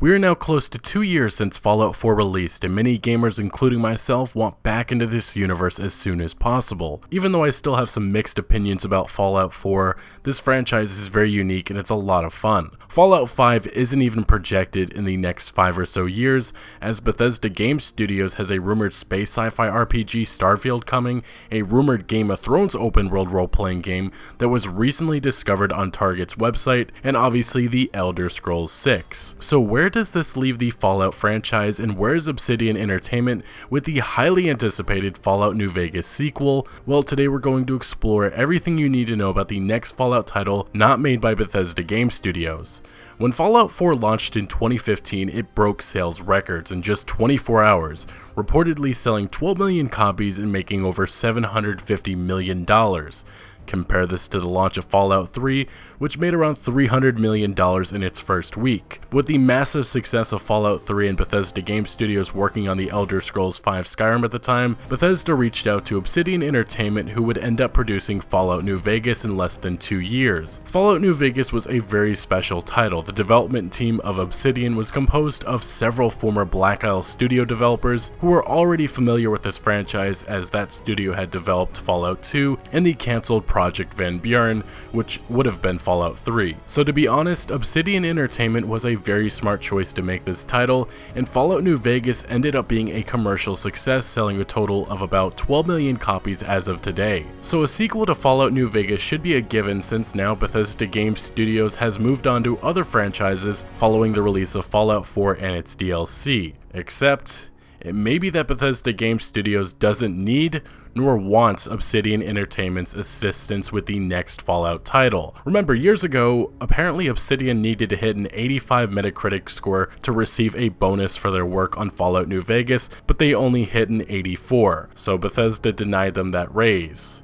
We are now close to 2 years since Fallout 4 released, and many gamers, including myself, want back into this universe as soon as possible. Even though I still have some mixed opinions about Fallout 4, this franchise is very unique and it's a lot of fun. Fallout 5 isn't even projected in the next 5 or so years, as Bethesda Game Studios has a rumored space sci-fi RPG Starfield coming, a rumored Game of Thrones open world role-playing game that was recently discovered on Target's website, and obviously the Elder Scrolls 6. So where does this leave the Fallout franchise, and where is Obsidian Entertainment with the highly anticipated Fallout New Vegas sequel? Well, today we're going to explore everything you need to know about the next Fallout title not made by Bethesda Game Studios. When Fallout 4 launched in 2015, it broke sales records in just 24 hours, reportedly selling 12 million copies and making over $750 million. Compare this to the launch of Fallout 3, which made around $300 million in its first week. With the massive success of Fallout 3 and Bethesda Game Studios working on the Elder Scrolls 5 Skyrim at the time, Bethesda reached out to Obsidian Entertainment, who would end up producing Fallout New Vegas in less than 2 years. Fallout New Vegas was a very special title. The development team of Obsidian was composed of several former Black Isle Studio developers who were already familiar with this franchise, as that studio had developed Fallout 2 and the cancelled Project Van Buren, which would have been Fallout 3. So to be honest, Obsidian Entertainment was a very smart choice to make this title, and Fallout New Vegas ended up being a commercial success, selling a total of about 12 million copies as of today. So a sequel to Fallout New Vegas should be a given, since now Bethesda Game Studios has moved on to other franchises following the release of Fallout 4 and its DLC. Except, it may be that Bethesda Game Studios doesn't need nor wants Obsidian Entertainment's assistance with the next Fallout title. Remember, years ago, apparently Obsidian needed to hit an 85 Metacritic score to receive a bonus for their work on Fallout New Vegas, but they only hit an 84, so Bethesda denied them that raise.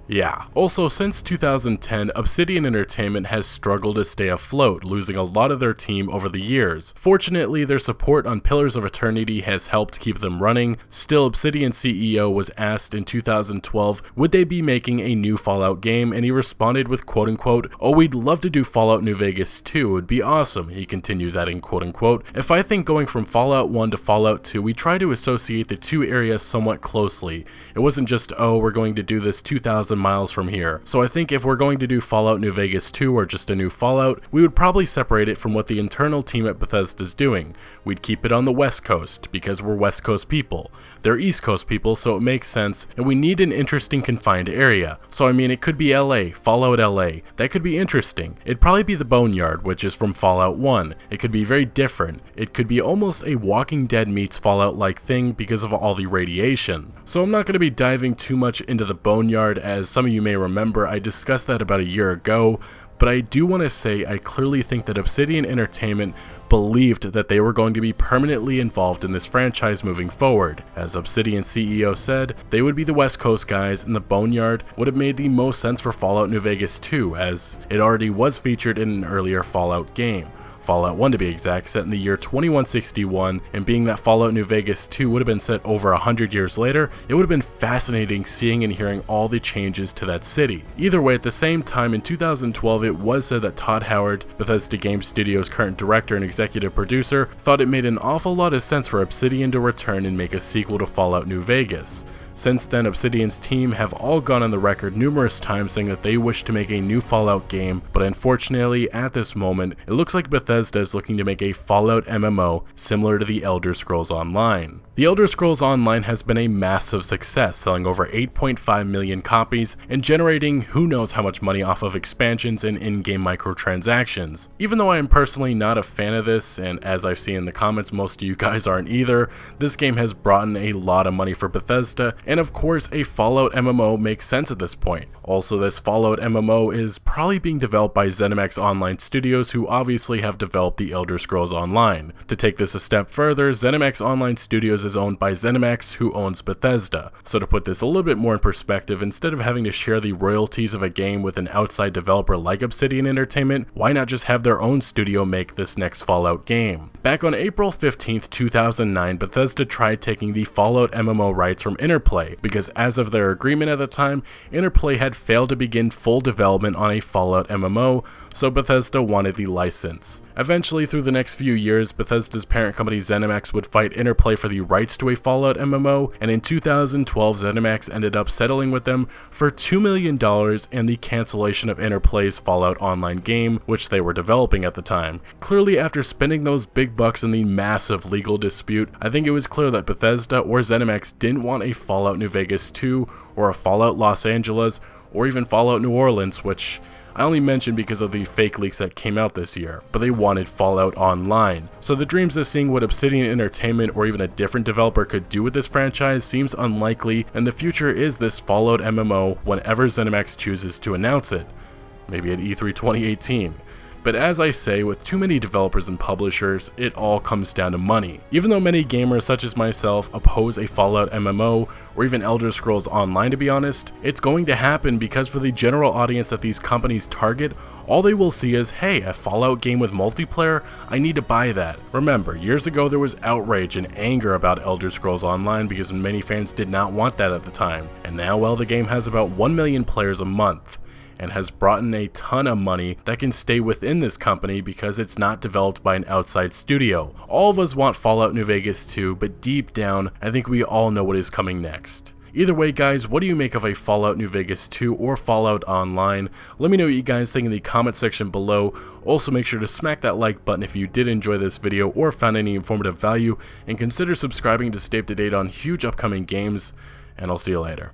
Yeah. Also, since 2010, Obsidian Entertainment has struggled to stay afloat, losing a lot of their team over the years. Fortunately, their support on Pillars of Eternity has helped keep them running. Still, Obsidian CEO was asked in 2012 would they be making a new Fallout game, and he responded with quote-unquote, "Oh, we'd love to do Fallout New Vegas 2, it would be awesome." He continues adding quote-unquote, "If I think going from Fallout 1 to Fallout 2, we try to associate the two areas somewhat closely. It wasn't just, oh, we're going to do this 2,000 miles from here. So I think if we're going to do Fallout New Vegas 2 or just a new Fallout, we would probably separate it from what the internal team at Bethesda's doing. We'd keep it on the West Coast, because we're West Coast people. They're East Coast people, so it makes sense, and we need an interesting confined area. So I mean, it could be LA, Fallout LA. That could be interesting. It'd probably be the Boneyard, which is from Fallout 1. It could be very different. It could be almost a Walking Dead meets Fallout-like thing because of all the radiation. So I'm not going to be diving too much into the Boneyard, as some of you may remember I discussed that about a year ago, but I do want to say I clearly think that Obsidian Entertainment believed that they were going to be permanently involved in this franchise moving forward. As Obsidian CEO said, they would be the West Coast guys, and the Boneyard would have made the most sense for Fallout New Vegas 2, as it already was featured in an earlier Fallout game. Fallout 1 to be exact, set in the year 2161, and being that Fallout New Vegas 2 would have been set over 100 years later, it would have been fascinating seeing and hearing all the changes to that city. Either way, at the same time, in 2012, it was said that Todd Howard, Bethesda Game Studios' current director and executive producer, thought it made an awful lot of sense for Obsidian to return and make a sequel to Fallout New Vegas. Since then, Obsidian's team have all gone on the record numerous times saying that they wish to make a new Fallout game, but unfortunately, at this moment, it looks like Bethesda is looking to make a Fallout MMO similar to the Elder Scrolls Online. The Elder Scrolls Online has been a massive success, selling over 8.5 million copies and generating who knows how much money off of expansions and in-game microtransactions. Even though I am personally not a fan of this, and as I've seen in the comments most of you guys aren't either, this game has brought in a lot of money for Bethesda, and of course a Fallout MMO makes sense at this point. Also, this Fallout MMO is probably being developed by ZeniMax Online Studios, who obviously have developed the Elder Scrolls Online. To take this a step further, ZeniMax Online Studios is owned by ZeniMax, who owns Bethesda. So to put this a little bit more in perspective, instead of having to share the royalties of a game with an outside developer like Obsidian Entertainment, why not just have their own studio make this next Fallout game? Back on April 15th, 2009, Bethesda tried taking the Fallout MMO rights from Interplay Interplay, because as of their agreement at the time, Interplay had failed to begin full development on a Fallout MMO, so Bethesda wanted the license. Eventually, through the next few years, Bethesda's parent company ZeniMax would fight Interplay for the rights to a Fallout MMO, and in 2012 ZeniMax ended up settling with them for $2 million and the cancellation of Interplay's Fallout Online game, which they were developing at the time. Clearly, after spending those big bucks in the massive legal dispute, I think it was clear that Bethesda or ZeniMax didn't want a Fallout New Vegas 2 or a Fallout Los Angeles or even Fallout New Orleans, which I only mentioned because of the fake leaks that came out this year, but they wanted Fallout Online. So the dreams of seeing what Obsidian Entertainment or even a different developer could do with this franchise seems unlikely, and the future is this Fallout MMO whenever ZeniMax chooses to announce it. Maybe at E3 2018. But as I say, with too many developers and publishers, it all comes down to money. Even though many gamers such as myself oppose a Fallout MMO, or even Elder Scrolls Online to be honest, it's going to happen because for the general audience that these companies target, all they will see is, hey, a Fallout game with multiplayer, I need to buy that. Remember, years ago there was outrage and anger about Elder Scrolls Online because many fans did not want that at the time. And now, well, the game has about 1 million players a month, and has brought in a ton of money that can stay within this company because it's not developed by an outside studio. All of us want Fallout New Vegas 2, but deep down, I think we all know what is coming next. Either way guys, what do you make of a Fallout New Vegas 2 or Fallout Online? Let me know what you guys think in the comment section below. Also make sure to smack that like button if you did enjoy this video or found any informative value, and consider subscribing to stay up to date on huge upcoming games, and I'll see you later.